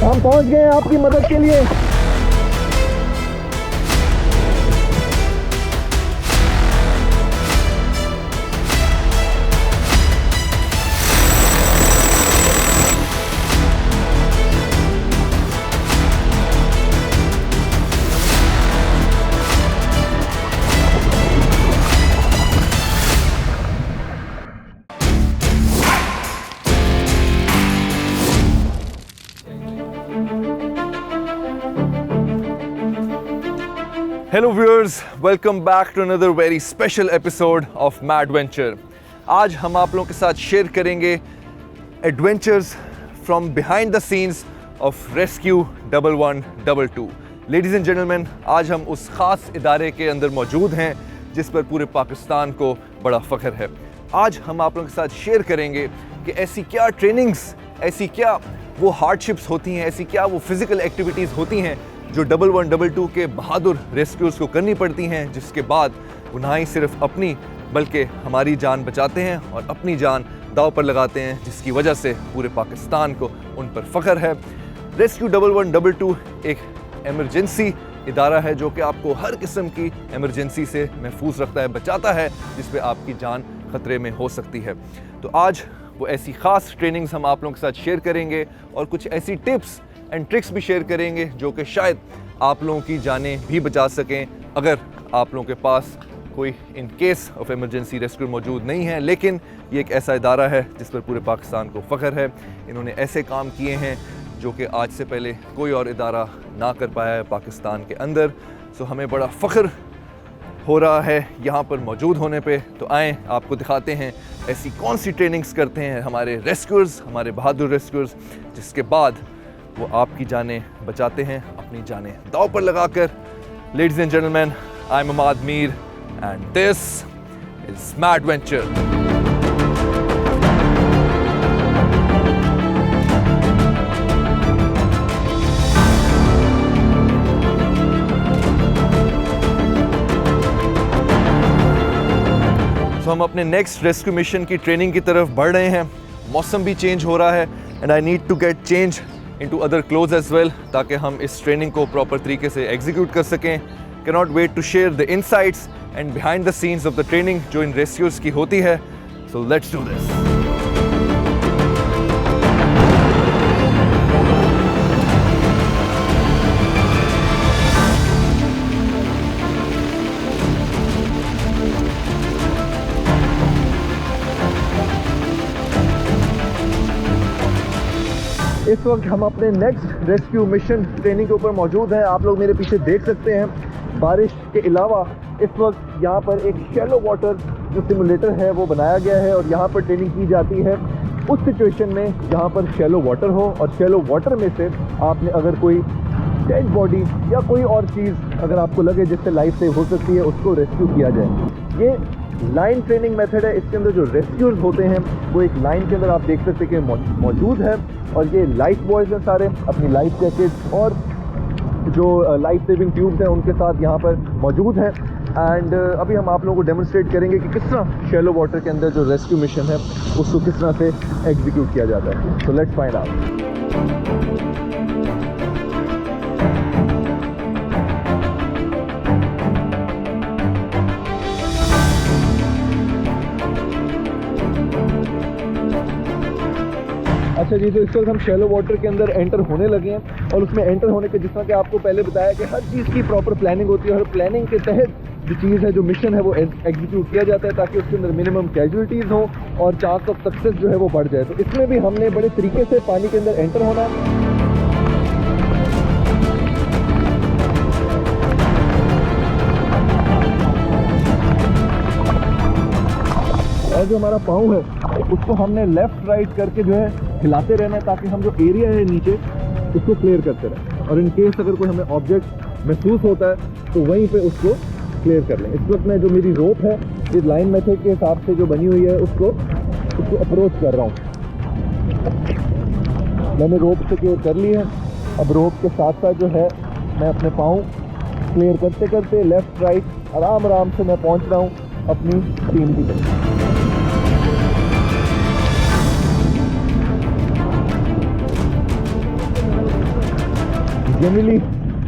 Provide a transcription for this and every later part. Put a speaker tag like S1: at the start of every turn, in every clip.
S1: हम पहुंच गए हैं आपकी मदद के लिए।
S2: Hello viewers, welcome back to another very special episode of Madventure. आज हम आप लोगों के साथ शेयर करेंगे adventures from behind the scenes of Rescue 1122. Ladies and gentlemen, आज हम उस ख़ास इदारे के अंदर मौजूद हैं जिस पर पूरे पाकिस्तान को बड़ा फ़ख्र है। आज हम आप लोगों के साथ शेयर करेंगे कि ऐसी क्या ट्रेनिंग्स, ऐसी क्या वो हार्डशिप्स होती हैं, ऐसी क्या वो फिज़िकल एक्टिविटीज़ होती हैं जो 1122 के बहादुर रेस्क्यूज़ को करनी पड़ती हैं, जिसके बाद वो ना ही सिर्फ अपनी बल्कि हमारी जान बचाते हैं और अपनी जान दांव पर लगाते हैं, जिसकी वजह से पूरे पाकिस्तान को उन पर फ़ख्र है। रेस्क्यू 1122 एक एमरजेंसी इदारा है जो कि आपको हर किस्म की एमरजेंसी से महफूज रखता है, बचाता है, जिस पे आपकी जान ख़तरे में हो सकती है। तो आज वो ऐसी ख़ास ट्रेनिंग्स हम आप लोगों के साथ शेयर करेंगे और कुछ ऐसी टिप्स एंड ट्रिक्स भी शेयर करेंगे जो कि शायद आप लोगों की जानें भी बचा सकें अगर आप लोगों के पास कोई in case of emergency rescue मौजूद नहीं है। लेकिन ये एक ऐसा इदारा है जिस पर पूरे पाकिस्तान को फ़ख्र है। इन्होंने ऐसे काम किए हैं जो कि आज से पहले कोई और इदारा ना कर पाया है पाकिस्तान के अंदर। सो हमें बड़ा फ़ख्र हो रहा है यहाँ पर मौजूद होने पे। तो आएँ आपको दिखाते हैं ऐसी कौन सी ट्रेनिंग्स करते हैं हमारे रेस्क्यूअर्स, हमारे बहादुर रेस्क्यूअर्स, जिसके बाद वो आपकी जानें बचाते हैं, अपनी जानें दांव पर लगाकर। Ladies and gentlemen, I'm Ahmad Mir and this is Madventure. So हम अपने नेक्स्ट रेस्क्यू मिशन की ट्रेनिंग की तरफ बढ़ रहे हैं। मौसम भी चेंज हो रहा है and I need to get change into other clothes as well ताकि हम इस ट्रेनिंग को प्रॉपर तरीके से एग्जीक्यूट कर सकें। Cannot wait to share the insights and behind the scenes of the training जो इन रेस्क्यूज़ की होती है। So let's do this.
S1: इस वक्त हम अपने नेक्स्ट रेस्क्यू मिशन ट्रेनिंग के ऊपर मौजूद हैं। आप लोग मेरे पीछे देख सकते हैं। बारिश के अलावा इस वक्त यहाँ पर एक शैलो वाटर जो सिमुलेटर है वो बनाया गया है और यहाँ पर ट्रेनिंग की जाती है उस सिचुएशन में जहाँ पर शैलो वाटर हो और शैलो वाटर में से आपने अगर कोई डेड बॉडी या कोई और चीज़ अगर आपको लगे जिससे लाइफ सेव हो सकती है उसको रेस्क्यू किया जाए। ये लाइन ट्रेनिंग मेथड है। इसके अंदर जो रेस्क्यूअर्स होते हैं वो एक लाइन के अंदर आप देख सकते हैं कि मौजूद है और ये लाइफ बॉयज़ हैं, सारे अपनी लाइफ जैकेट और जो लाइफ सेविंग ट्यूब्स हैं उनके साथ यहाँ पर मौजूद हैं। एंड अभी हम आप लोगों को डेमोन्स्ट्रेट करेंगे कि किस तरह शैलो वाटर के अंदर जो रेस्क्यू मिशन है उसको किस तरह से एग्जीक्यूट किया जाता है। So let's find out. अच्छा जी, तो इस वक्त हम शैलो वाटर के अंदर एंटर होने लगे हैं और उसमें एंटर होने के जिस तरह कि आपको पहले बताया कि हर चीज़ की प्रॉपर प्लानिंग होती है और प्लानिंग के तहत जो चीज़ है, जो मिशन है वो एग्जीक्यूट किया जाता है ताकि उसके अंदर मिनिमम कैजुअलिटीज़ हो और चांस ऑफ सक्सेस जो है वो बढ़ जाए। तो इसमें भी हमने बड़े तरीके से पानी के अंदर एंटर होना है। और जो हमारा पाँव है उसको हमने लेफ़्ट राइट करके जो है हिलाते रहना है ताकि हम जो एरिया है नीचे उसको क्लियर करते रहें और इन केस अगर कोई हमें ऑब्जेक्ट महसूस होता है तो वहीं पे उसको क्लियर कर लें। इस वक्त मैं जो मेरी रोप है ये लाइन मेथड के हिसाब से जो बनी हुई है उसको अप्रोच कर रहा हूँ। मैंने रोप से क्लियर कर ली है। अब रोप के साथ साथ जो है मैं अपने पाँव क्लियर करते करते लेफ़्ट राइट आराम आराम से मैं पहुँच रहा हूँ अपनी टीम की तरफ। जनरली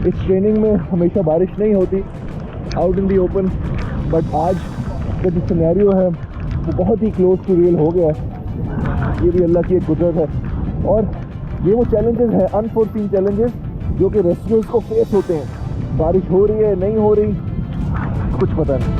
S1: इस ट्रेनिंग में हमेशा बारिश नहीं होती out in the open, but आज का जो सिनेरियो है वो बहुत ही क्लोज टू रियल हो गया है। ये भी अल्लाह की एक कुदरत है और ये वो चैलेंजेस हैं, अनफोर्सीन चैलेंजेस जो कि रेस्क्यूअर्स को फेस होते हैं। बारिश हो रही है, नहीं हो रही, कुछ पता नहीं।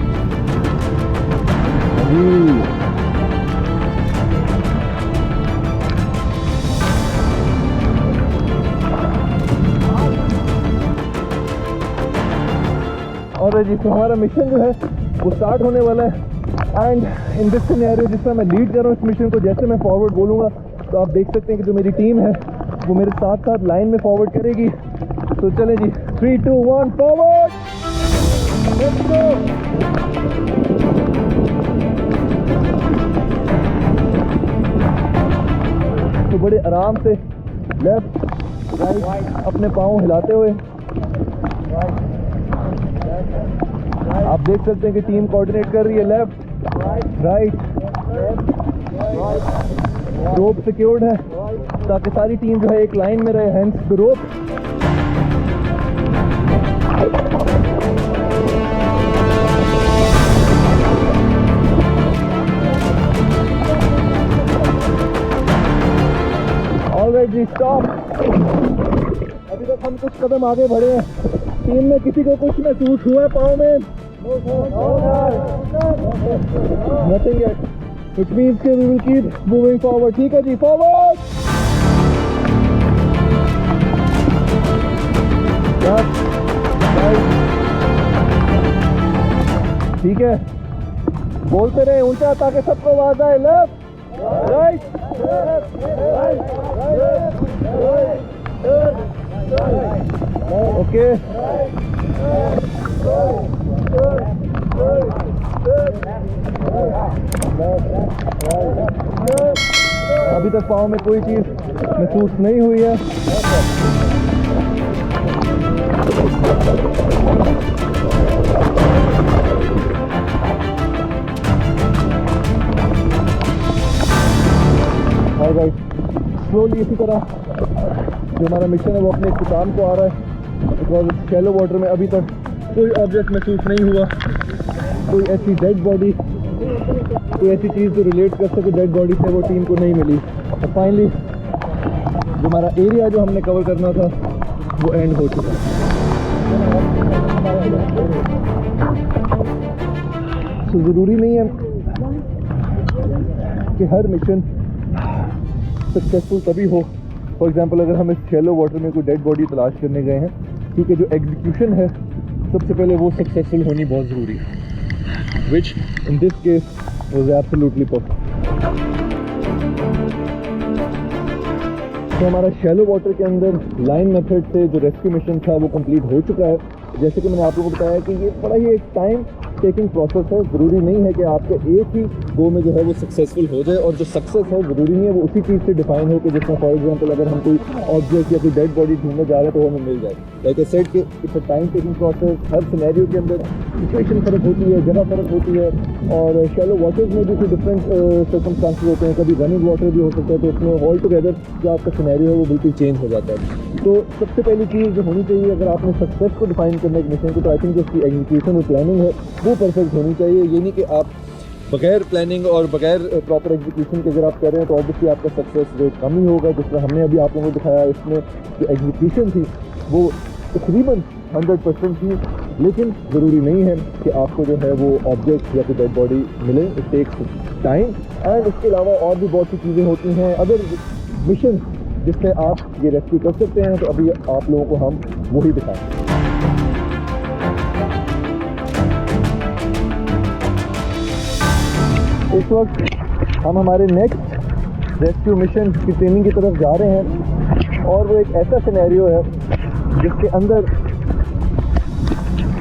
S1: और जी तो हमारा मिशन जो है वो स्टार्ट होने वाला है एंड इन दिस सिनेरियो जिस तरह मैं लीड कर रहा हूँ इस मिशन को, जैसे मैं फॉरवर्ड बोलूँगा तो आप देख सकते हैं कि जो मेरी टीम है वो मेरे साथ साथ लाइन में फॉरवर्ड करेगी। तो चलें जी, 3, 2, 1 फॉरवर्ड, लेट्स गो। तो बड़े आराम से लेफ्ट राइट अपने पाँव हिलाते हुए आप देख सकते हैं कि टीम कोऑर्डिनेट कर रही है। लेफ्ट राइट, रोप सिक्योर्ड है ताकि सारी टीम जो है एक लाइन में रहे, हैंड्स द रोप। ऑलराइट जी, स्टॉप। अभी तक हम कुछ कदम आगे बढ़े हैं, टीम में किसी को कुछ महसूस हुआ है पाँव में? Nothing yet, which means we will keep moving forward. ठीक है जी, forward. Left, right. ठीक है, बोलते रहे ऊंचा ताकि सबको आवाज आए। Left right, okay. अभी तक पाँव में कोई चीज महसूस नहीं हुई है। ऑलराइट, स्लोली इसी तरह जो हमारा मिशन है वो अपने इख्तिताम को आ रहा है। बिकॉज शैलो वाटर में अभी तक कोई ऑब्जेक्ट महसूस नहीं हुआ, कोई ऐसी डेड बॉडी, कोई ऐसी चीज़ जो रिलेट कर सके डेड बॉडी से वो टीम को नहीं मिली। और फाइनली जो हमारा एरिया जो हमने कवर करना था वो एंड हो चुका है। तो ज़रूरी नहीं है कि हर मिशन सक्सेसफुल तभी हो। फॉर एग्जांपल अगर हम इस शैलो वाटर में कोई डेड बॉडी तलाश करने गए हैं, क्योंकि जो एग्जीक्यूशन है सबसे पहले वो सक्सेसफुल होनी बहुत ज़रूरी है, which in this case was absolutely perfect. तो हमारा शैलो वाटर के अंदर लाइन मेथड से जो रेस्क्यू मिशन था वो कंप्लीट हो चुका है। जैसे कि मैंने आप लोगों को बताया कि ये बड़ा ही एक टाइम टेकिंग प्रोसेस है। ज़रूरी नहीं है कि आपके एक ही गो में जो है वो सक्सेसफुल हो जाए, और जो सक्सेस है ज़रूरी नहीं है वो उसी चीज़ से डिफाइन हो कि जिसमें फॉर एग्जांपल अगर हम कोई ऑब्जेक्ट या कोई डेड बॉडी ढूंढने जा रहे हैं तो हमें मिल जाए। लाइक आई सेड कि it's a time taking process. Her scenario के अंदर सिचुएशन फ़र्क होती है, जगह फ़र्क होती है, और शैलो वाटर्स में भी कोई डिफरेंट सर्कमस्टांसेस होते हैं। कभी रनिंग वाटर भी हो सकता है, तो उसमें ऑल टुगेदर जो आपका सिनेरियो है वो बिल्कुल चेंज हो जाता है। तो सबसे पहली चीज़ जो होनी चाहिए अगर आपने सक्सेस को डिफाइन करने के मिशन को, तो आई थिंक जो उसकी एग्जीक्यूशन और प्लानिंग है वो परफेक्ट होनी चाहिए। ये नहीं कि आप बगैर प्लानिंग और बगैर प्रॉपर एग्जीक्यूशन के अगर आप कर रहे हैं तो ऑब्वियसली आपका सक्सेस रेट कम ही होगा। जिस तरह हमने अभी आप लोगों को दिखाया, इसमें जो एग्जीक्यूशन थी वो तकरीबन 100% थी, लेकिन ज़रूरी नहीं है कि आपको जो है वो ऑब्जेक्ट या कोई डेड बॉडी मिले। It takes time. एंड इसके अलावा और भी बहुत सी चीज़ें होती हैं अदर मिशन जिससे आप ये रेस्क्यू कर सकते हैं। तो अभी आप लोगों को हम वही दिखाएंगे। इस वक्त हम हमारे नेक्स्ट रेस्क्यू मिशन की ट्रेनिंग की तरफ जा रहे हैं, और वो एक ऐसा सिनेरियो है जिसके अंदर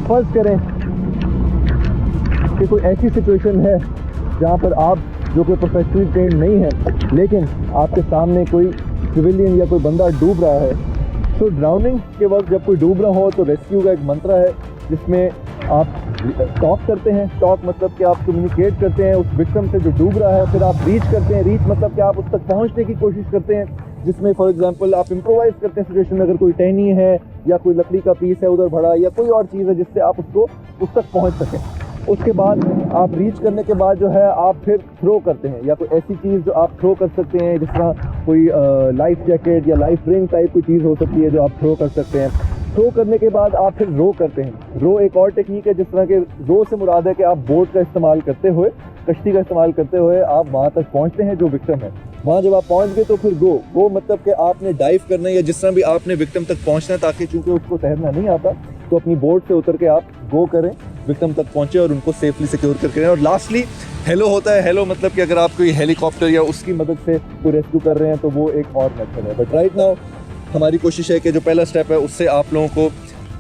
S1: फर्ज करें कि कोई ऐसी सिचुएशन है जहाँ पर आप जो कि प्रोफेशनली ट्रेंड नहीं है, लेकिन आपके सामने कोई सिविलियन या कोई बंदा डूब रहा है। तो ड्राउनिंग के वक्त जब कोई डूब रहा हो तो रेस्क्यू का एक मंत्र है जिसमें आप टॉक करते हैं। टॉक मतलब कि आप कम्युनिकेट करते हैं उस विक्टिम से जो डूब रहा है, फिर आप रीच करते हैं। रीच मतलब कि आप उस तक पहुंचने की कोशिश करते हैं, जिसमें फॉर एग्जांपल आप इम्प्रोवाइज़ करते हैं सिचुएशन में। अगर कोई टहनी है या कोई लकड़ी का पीस है उधर भरा या कोई और चीज़ है जिससे आप उसको उस तक पहुंच सकें। उसके बाद आप रीच करने के बाद जो है आप फिर थ्रो करते हैं, या कोई ऐसी चीज़ जो आप थ्रो कर सकते हैं, जिस तरह कोई लाइफ जैकेट या लाइफ रिंग टाइप कोई चीज़ हो सकती है जो आप थ्रो कर सकते हैं। थ्रो करने के बाद आप फिर रो करते हैं। रो एक और टेक्निक है, जिस तरह के रो से मुराद है कि आप बोट का इस्तेमाल करते हुए, कश्ती का इस्तेमाल करते हुए आप वहाँ तक पहुँचते हैं जो विक्टिम है। वहाँ जब आप पहुँच गए तो फिर गो मतलब कि आपने डाइव करना है या जिस तरह भी आपने विक्टिम तक पहुँचना है, ताकि चूँकि उसको तैरना नहीं आता तो अपनी बोट से उतर के आप गो करें, विक्टिम तक पहुँचे और उनको सेफली सिक्योर करके करें। और लास्टली हेलो होता है। हेलो मतलब कि अगर आप कोई हेलीकॉप्टर या उसकी मदद से कोई रेस्क्यू कर रहे हैं तो वो एक और मेथड है। बट राइट नाउ हमारी कोशिश है कि जो पहला स्टेप है उससे आप लोगों को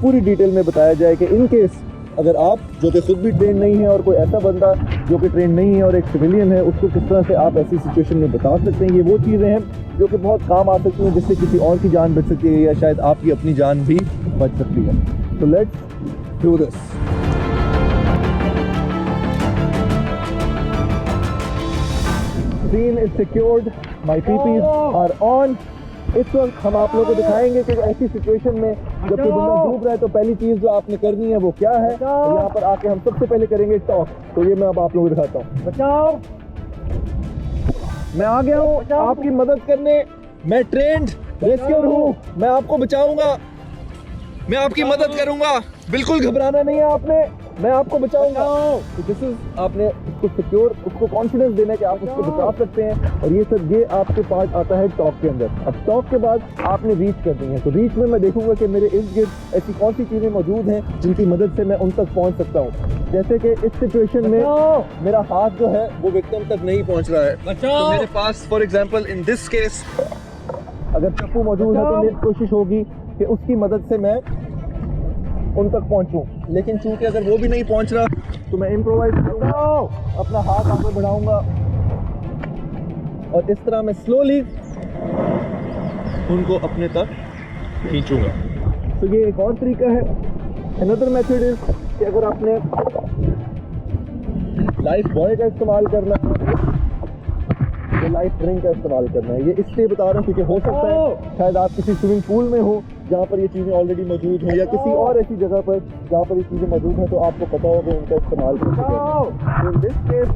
S1: पूरी डिटेल में बताया जाए कि इन केस अगर आप जो कि खुद भी ट्रेन नहीं है और कोई ऐसा बंदा जो कि ट्रेन नहीं है और एक सिविलियन है, उसको किस तरह से आप ऐसी सिचुएशन में बता सकते हैं। ये वो चीज़ें हैं जो कि बहुत काम आ सकती हैं, जिससे किसी और की जान बच सकती है या शायद आपकी अपनी जान भी बच सकती है। तो let's do this. Scene is secured, my PPs are on। इस वक्त हम आप लोगों को दिखाएंगे कि ऐसी सिचुएशन में जब कोई बंदा डूब रहा है तो पहली चीज़ जो आपने करनी है वो क्या है। यहाँ पर आके हम सबसे पहले करेंगे टॉक। तो ये मैं अब आप लोगों को दिखाता हूँ। बचाओ, मैं आ गया हूँ आपकी मदद करने। मैं ट्रेंड रेस्क्यूअर हूँ, मैं आपको बचाऊंगा, मैं आपकी मदद करूंगा। बिल्कुल घबराना नहीं है आपने, मैं आपको बचाऊंगा। तो दिस इज, आपने उसको सिक्योर, उसको कॉन्फिडेंस देना है कि आप उसको बचा सकते हैं। और ये सब ये आपके पार्ट आता है टॉक के अंदर। अब टॉक के बाद आपने रीच करनी है। तो रीच में मैं देखूंगा कि मेरे इर्द गिर्द ऐसी कौन सी चीज़ें मौजूद हैं जिनकी मदद से मैं उन तक पहुंच सकता हूँ। जैसे कि इस सिचुएशन में मेरा हाथ जो है वो विक्टिम तक नहीं पहुंच रहा है, तो मेरे पास for example in this case अगर चप्पू मौजूद है तो मेरी कोशिश होगी कि उसकी मदद से मैं उन तक पहुंचूं। लेकिन चूंकि अगर वो भी नहीं पहुंच रहा तो मैं इम्प्रोवाइज करूंगा, अपना हाथ आगे बढ़ाऊंगा और इस तरह मैं स्लोली उनको अपने तक खींचूंगा। तो ये एक और तरीका है। अनदर मेथड इज कि अगर आपने लाइफ बॉय का इस्तेमाल करना है तो लाइफ रिंग का इस्तेमाल करना है। ये इसलिए बता रहा हूँ क्योंकि हो सकता है शायद आप किसी स्विमिंग पूल में हो जहाँ पर ये चीज़ें ऑलरेडी मौजूद हो, या किसी और ऐसी जगह पर जहाँ पर ये चीज़ें मौजूद हैं, तो आपको पता होगा उनका इस्तेमाल कर सकें। इन दिस केस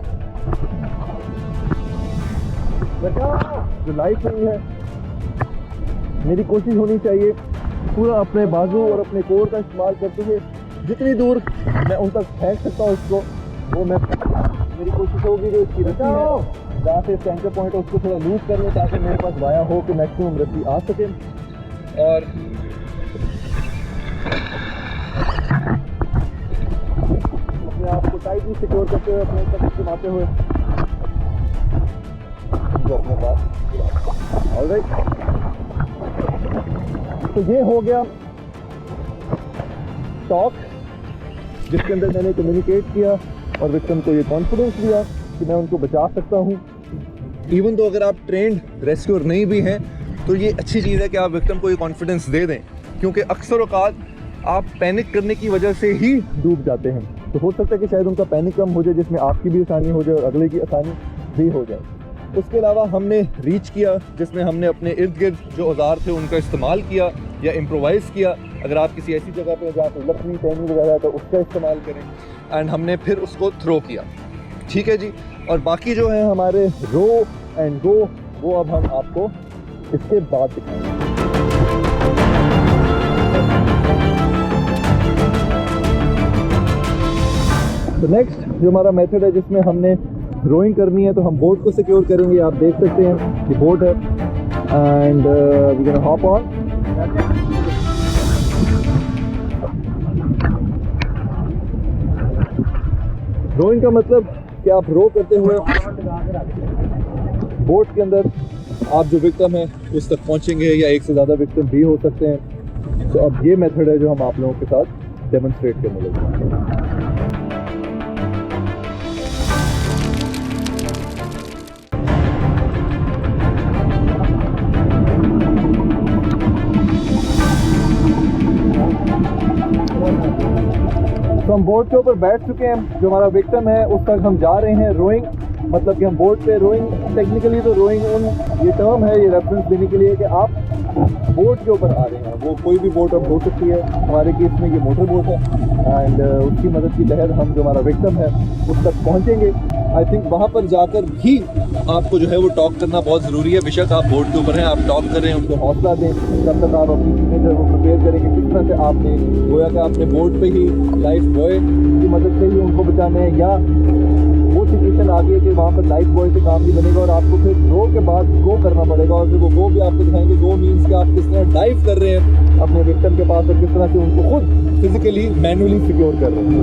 S1: जो लाइफ रिंग है, मेरी कोशिश होनी चाहिए पूरा अपने बाजू और अपने कोर का इस्तेमाल करते हुए जितनी दूर मैं उन तक फेंक सकता हूँ उसको, वो मैं, मेरी कोशिश होगी जो इसकी रस्सी है जहाँ से सेंटर पॉइंट है उसको थोड़ा लूज कर लें ताकि मेरे पास वाया हो कि मैक्सिमम रस्सी आ सके। और अपने आप को टाइटली सिक्योर करते हुए अपने तक घुमाते हुए जो अपने पास। ऑलराइट, तो ये हो गया टॉक, जिसके अंदर मैंने कम्युनिकेट किया और विक्टिम को ये कॉन्फिडेंस दिया कि मैं उनको बचा सकता हूँ। इवन तो अगर आप ट्रेंड रेस्क्यूअर नहीं भी हैं तो ये अच्छी चीज़ है कि आप विक्टिम को ये कॉन्फिडेंस दे दें, क्योंकि अक्सर औकात आप पैनिक करने की वजह से ही डूब जाते हैं। तो हो सकता है कि शायद उनका पैनिक कम हो जाए, जिसमें आपकी भी आसानी हो जाए और अगले की आसानी भी हो जाए। उसके अलावा हमने रीच किया, जिसमें हमने अपने इर्द गिर्द जो औजार थे उनका इस्तेमाल किया या इम्प्रोवाइज़ किया। अगर आप किसी ऐसी जगह पर जहाँ पर लकड़ी टहनी वगैरह है तो उसका इस्तेमाल करें। एंड हमने फिर उसको थ्रो किया। ठीक है जी। और बाकी जो है हमारे रो एंड गो, वो अब हम आपको इसके बाद दिखाएंगे। तो नेक्स्ट जो हमारा मेथड है जिसमें हमने रोइंग करनी है, तो हम बोट को सिक्योर करेंगे। आप देख सकते हैं कि बोट है and we can hop on. Rowing का मतलब कि आप रो करते हुए बोट के अंदर आप जो विक्टिम है उस तक पहुंचेंगे, या एक से ज़्यादा विक्टिम भी हो सकते हैं। तो अब ये मेथड है जो हम आप लोगों के साथ डेमोन्स्ट्रेट करने लगे हैं। तो हम बोट के ऊपर बैठ चुके हैं। जो हमारा विक्टिम है उस तक हम जा रहे हैं रोइंग। मतलब कि हम बोट पे रोइंग, टेक्निकली तो रोइंग उन ये टर्म है, ये रेफरेंस देने के लिए कि आप बोट के ऊपर आ रहे हैं। वो कोई भी बोट अब हो सकती है, हमारे केस में ये मोटर बोट है एंड उसकी मदद के तहत हम जो हमारा विक्टिम है उस तक पहुँचेंगे। आई थिंक वहाँ पर जाकर भी आपको जो है वो टॉक करना बहुत ज़रूरी है। बेशक आप बोट के ऊपर हैं, आप टॉक कर रहे हैं, उनको हौसला दें, तब तक आप अपनी चीज़ें जो है वो प्रिपेयर करें कि किस तरह से आपने गोया कि आपने बोट पे ही लाइफ बॉय की मदद से ही उनको बचाना है, या वो सिचुएशन आ गई है कि वहाँ पर लाइफ बॉय से काम नहीं बनेगा और आपको फिर रो के बाद गो करना पड़ेगा, और फिर वो गो भी आपको दिखाएंगे। गो मीन्स कि आप किस तरह डाइव कर रहे हैं अपने विक्टिम के पास और किस तरह से उनको खुद फिजिकली मैनुअली सिक्योर कर रहे हैं।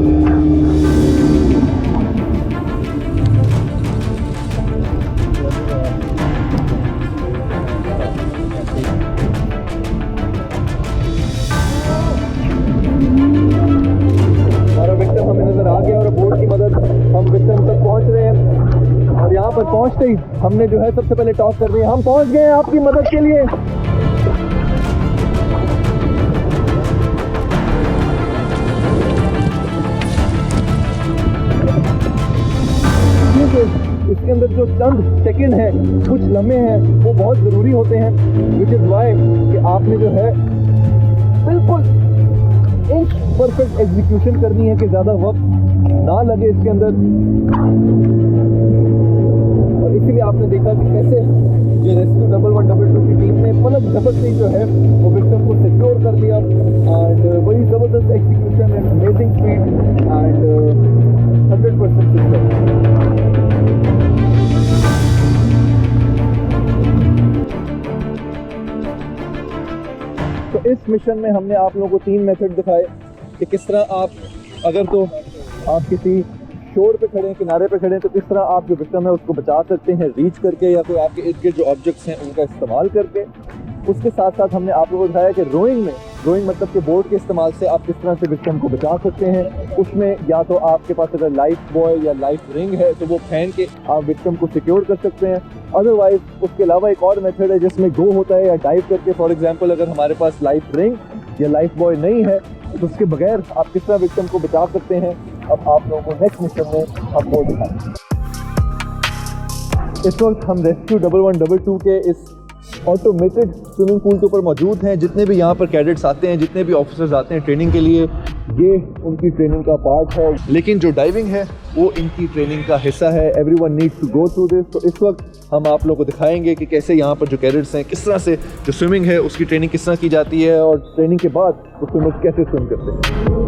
S1: हमें नजर आ गया और बोट की मदद हम विक्टिम तक पहुंच रहे हैं, और यहाँ पर पहुंचते ही हमने जो है सबसे पहले टॉक कर रही है। हम पहुंच गए हैं आपकी मदद के लिए। इसके अंदर जो चंद सेकंड है, कुछ लम्हे हैं, वो बहुत ज़रूरी होते हैं, विच इज़ वाई कि आपने जो है बिल्कुल एक परफेक्ट एग्जीक्यूशन करनी है कि ज़्यादा वक्त ना लगे इसके अंदर। और इसीलिए आपने देखा कि कैसे ये रेस्क्यू 1112 की टीम ने पलक झपकते ही जो है वो विक्टिम को सिक्योर कर लिया, एंड वही ज़बरदस्त execution and amazing speed and 100% secure. तो इस मिशन में हमने आप लोगों को 3 मेथड दिखाए कि किस तरह आप, अगर तो आप किसी शोर पे खड़े हैं, किनारे पे खड़े हैं, तो किस तरह आप जो विक्टिम है उसको बचा सकते हैं रीच करके, या कोई आपके इर्द गिर्द जो ऑब्जेक्ट्स हैं उनका इस्तेमाल करके। उसके साथ साथ हमने आप लोगों को दिखाया कि रोइंग मतलब कि बोट के इस्तेमाल से आप किस तरह से विक्टिम को बचा सकते हैं। उसमें या तो आपके पास अगर लाइफ बॉय या लाइफ रिंग है तो वो पहन के आप विक्टिम को सिक्योर कर सकते हैं। अदरवाइज उसके अलावा एक और मेथड है जिसमें गो होता है या डाइव करके। फॉर एग्जांपल अगर हमारे पास लाइफ रिंग या लाइफ बॉय नहीं है तो उसके बगैर आप किस तरह विक्टिम को बचा सकते हैं, अब आप लोगों को नेक्स्ट मिशन में हम वो दिखाएंगे। इस वक्त हम रेस्क्यू 1112 के इस ऑटोमेटेड स्विमिंग पूल के ऊपर मौजूद हैं। जितने भी यहाँ पर कैडेट्स आते हैं, जितने भी ऑफिसर्स आते हैं ट्रेनिंग के लिए, ये उनकी ट्रेनिंग का पार्ट है, लेकिन जो डाइविंग है वो इनकी ट्रेनिंग का हिस्सा है। Everyone needs to go through this. तो इस वक्त हम आप लोगों को दिखाएंगे कि कैसे यहाँ पर जो कैडेट्स हैं, किस तरह से जो स्विमिंग है उसकी ट्रेनिंग किस तरह की जाती है, और ट्रेनिंग के बाद वो स्विमर्स कैसे स्विम करते हैं।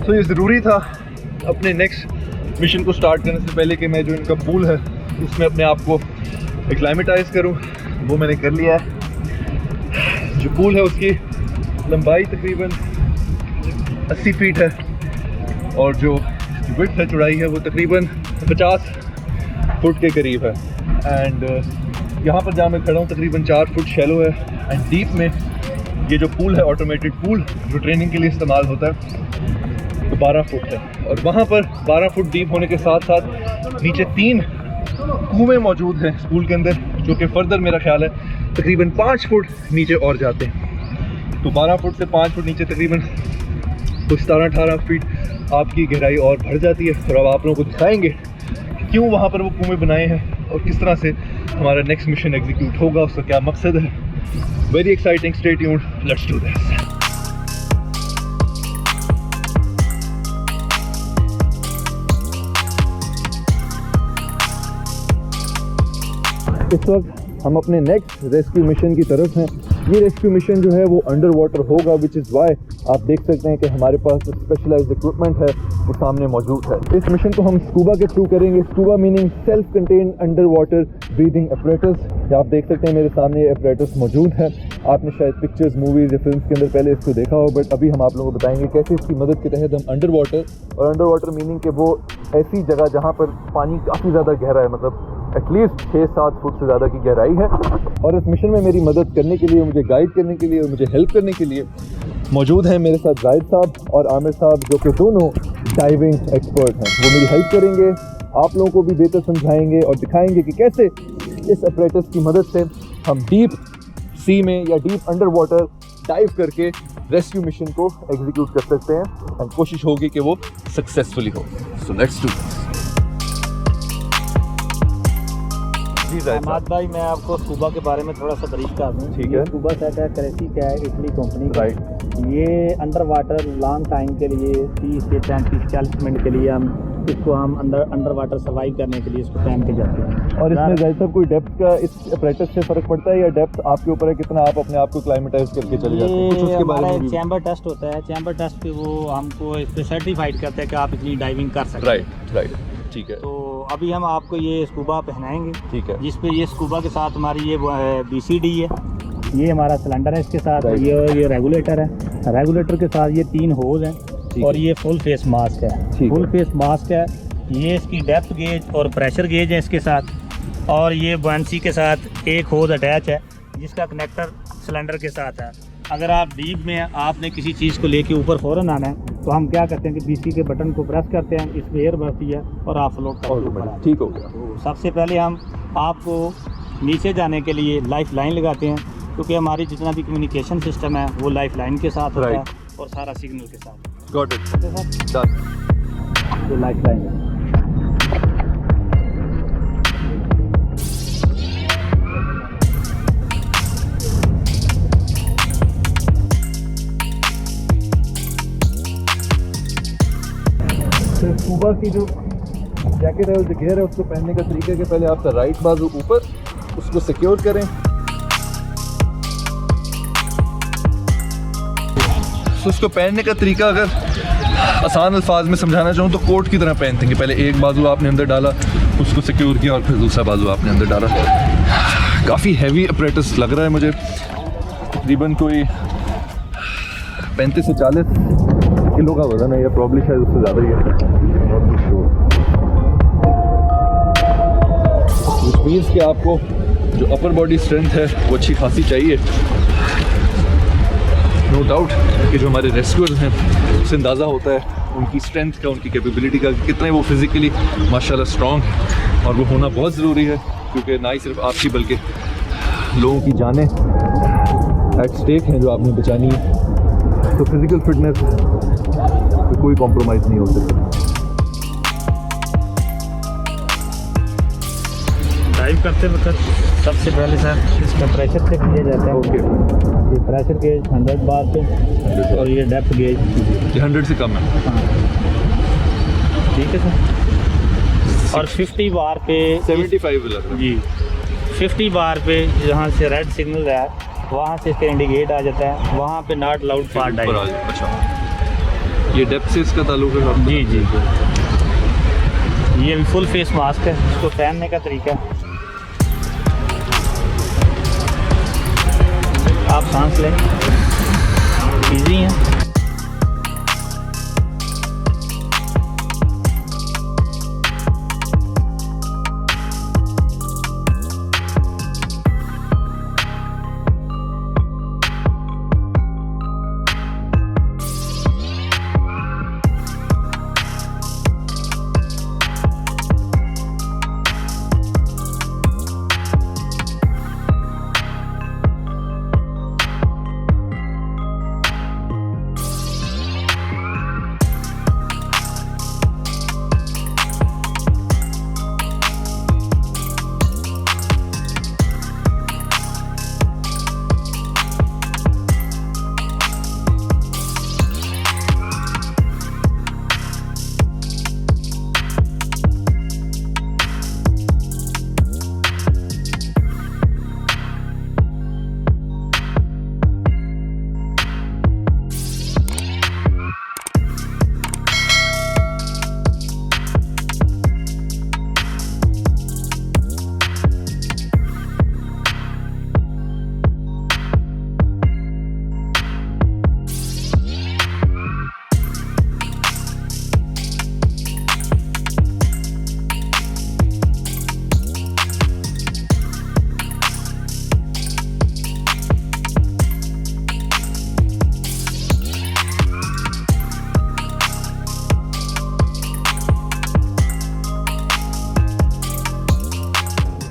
S1: तो ये ज़रूरी था अपने नेक्स्ट मिशन को स्टार्ट करने से पहले कि मैं जो इनका पूल है उसमें अपने आप को एक्लाइमेटाइज करूं। वो मैंने कर लिया है। जो पूल है उसकी लंबाई तकरीबन 80 फीट है, और जो विड्थ है, चौड़ाई है, वो तकरीबन 50 फुट के करीब है। एंड यहाँ पर जहाँ मैं खड़ा हूँ तकरीबन 4 फुट शैलो है। एंड डीप में ये जो पूल है, ऑटोमेटेड पूल जो ट्रेनिंग के लिए इस्तेमाल होता है, तो 12 फुट है। और वहाँ पर 12 फुट डीप होने के साथ साथ नीचे 3 कुएं मौजूद हैं पूल के अंदर, जो कि फर्दर मेरा ख्याल है तकरीबन 5 फुट नीचे और जाते हैं। तो 12 फुट से 5 फुट नीचे तकरीबन कुछ 17-18 फीट आपकी गहराई और बढ़ जाती है। और अब आप लोगों को दिखाएंगे कि क्यों वहाँ पर वो कुएं बनाए हैं और किस तरह से हमारा नेक्स्ट मिशन एग्जीक्यूट होगा, उसका क्या मकसद है। Very exciting, stay tuned, let's do this. इस वक्त हम अपने नेक्स्ट रेस्क्यू मिशन की तरफ हैं। ये रेस्क्यू मिशन जो है वो अंडर वाटर होगा, विच इज़ वाई आप देख सकते हैं कि हमारे पास जो स्पेशलाइज्ड इक्विपमेंट है वो सामने मौजूद है। इस मिशन को हम स्कूबा के थ्रू करेंगे। Scuba meaning self contained under water breathing apparatus. आप देख सकते हैं मेरे सामने ये अपरेटस मौजूद है। आपने शायद पिक्चर्स, मूवीज़ या फिल्म के अंदर पहले इसको देखा हो, बट अभी हम आप लोगों को बताएंगे कैसे इसकी मदद के तहत हम अंडर वाटर, और अंडर वाटर मीनिंग कि वो ऐसी जगह जहाँ पर पानी काफ़ी ज़्यादा गहरा है, मतलब एटलीस्ट 6-7 फुट से ज़्यादा की गहराई है। और इस मिशन में मेरी मदद करने के लिए, मुझे गाइड करने के लिए और मुझे हेल्प करने के लिए मौजूद हैं मेरे साथ जाहिद साहब और आमिर साहब, जो कि दोनों डाइविंग एक्सपर्ट हैं। वो मेरी हेल्प करेंगे, आप लोगों को भी बेहतर समझाएंगे और दिखाएंगे कि कैसे इस अपरेटस की मदद से हम डीप सी में या डीप अंडर वाटर डाइव करके रेस्क्यू मिशन को एग्जीक्यूट कर सकते हैं। और कोशिश होगी कि वो सक्सेसफुली हो। So let's do.
S3: अहमद भाई, मैं आपको स्कूबा के बारे में थोड़ा सा ब्रीफ कर दूँ।
S1: ठीक है।
S3: स्कूबा सेट है क्रेसी का है, इटली कंपनी का।
S1: राइट।
S3: ये अंडर वाटर लॉन्ग टाइम के लिए 30 से 35-40 मिनट के लिए हम अंडर वाटर सर्वाइव करने के लिए इसको पहन के जाते हैं।
S1: और इसमें जाहिद साहब कोई डेप्थ का इस अपरेटस से फ़र्क पड़ता है या डेप्थ आपके ऊपर है, कितना आप अपने आप को क्लाइमेटाइज करके चले जाते हैं? कुछ
S3: ये
S1: उसके बारे
S3: हमारा
S1: में
S3: एक
S1: भी।
S3: चैम्बर टेस्ट होता है। चैम्बर टेस्ट पे वो हमको इस पे सर्टिफाइड करते हैं कि आप इतनी डाइविंग कर सकते हैं।
S1: राइट, ठीक है।
S3: तो अभी हम आपको ये स्कूबा पहनाएंगे,
S1: ठीक है।
S3: जिस पे ये स्कूबा के साथ हमारी ये BCD है, ये हमारा सिलेंडर है इसके साथ,
S1: Right.
S3: ये रेगुलेटर है। रेगुलेटर के साथ ये 3 होज हैं और ये फुल फेस मास्क है। फुल फेस मास्क है। ये इसकी डेप्थ गेज और प्रेशर गेज है इसके साथ, और ये बुआंसी के साथ एक होज अटैच है जिसका कनेक्टर सिलेंडर के साथ है। अगर आप डीप में आपने किसी चीज़ को लेके ऊपर फ़ौरन आना है तो हम क्या करते हैं कि BC के बटन को प्रेस करते हैं, इसमें एयर भरती है और आप फ्लोट करते हैं ऊपर आते हैं।
S1: ठीक हो गया।
S3: तो सबसे पहले हम आपको नीचे जाने के लिए लाइफ लाइन लगाते हैं, क्योंकि हमारी जितना भी कम्युनिकेशन सिस्टम है वो लाइफ लाइन के साथ होता है और सारा सिग्नल के साथ।
S1: Got it. डन।
S3: ये लाइफ लाइन है।
S1: तो स्कूबा की जो जैकेट है, जो गियर है, उसको पहनने का तरीका है कि पहले आपका राइट बाजू ऊपर, उसको सिक्योर करें। तो उसको पहनने का तरीका अगर आसान अल्फाज में समझाना चाहूँ तो कोट की तरह पहनते हैं। पहले एक बाजू आपने अंदर डाला, उसको सिक्योर किया, और फिर दूसरा बाजू आपने अंदर डाला। काफ़ी हैवी अपरेटस लग रहा है मुझे। तकरीबन कोई 35 से 40 किलो का वजन है, या प्रॉब्ली शायद उससे ज़्यादा ही है। विच मीन्स कि आपको जो अपर बॉडी स्ट्रेंथ है वो अच्छी खासी चाहिए। नो डाउट कि जो हमारे रेस्क्यूअर्स हैं उससे अंदाज़ा होता है उनकी स्ट्रेंथ का, उनकी कैपेबिलिटी का, कितने वो फिज़िकली माशाल्लाह स्ट्रॉन्ग है। और वो होना बहुत ज़रूरी है, क्योंकि ना ही सिर्फ आपकी बल्कि लोगों की जानें एट स्टेक हैं जो आपने बचानी है। तो फिज़िकल फिटनेस में कोई कॉम्प्रोमाइज़ नहीं हो सकता।
S3: डाइव करते वक्त सबसे पहले सर इसका प्रेशर चेक किया जाता है।
S1: ओके।
S3: ये प्रेशर गेज 100 बार पे और ये डेप्थ गेज
S1: ये 100 से कम है।
S3: हाँ, ठीक है सर। और 50 बार पे
S1: 75 लग रहा है।
S3: जी 50 बार पे जहाँ से रेड सिग्नल है वहाँ से इसका इंडिकेट आ जाता है, वहाँ पे नॉट लाउड फॉर डाइव।
S1: अच्छा, ये डेप्थ से इसका ताल्लुक है?
S3: जी जी। ये फुल फेस मास्क है, इसको पहनने का तरीका आप सांस लें, इजी है।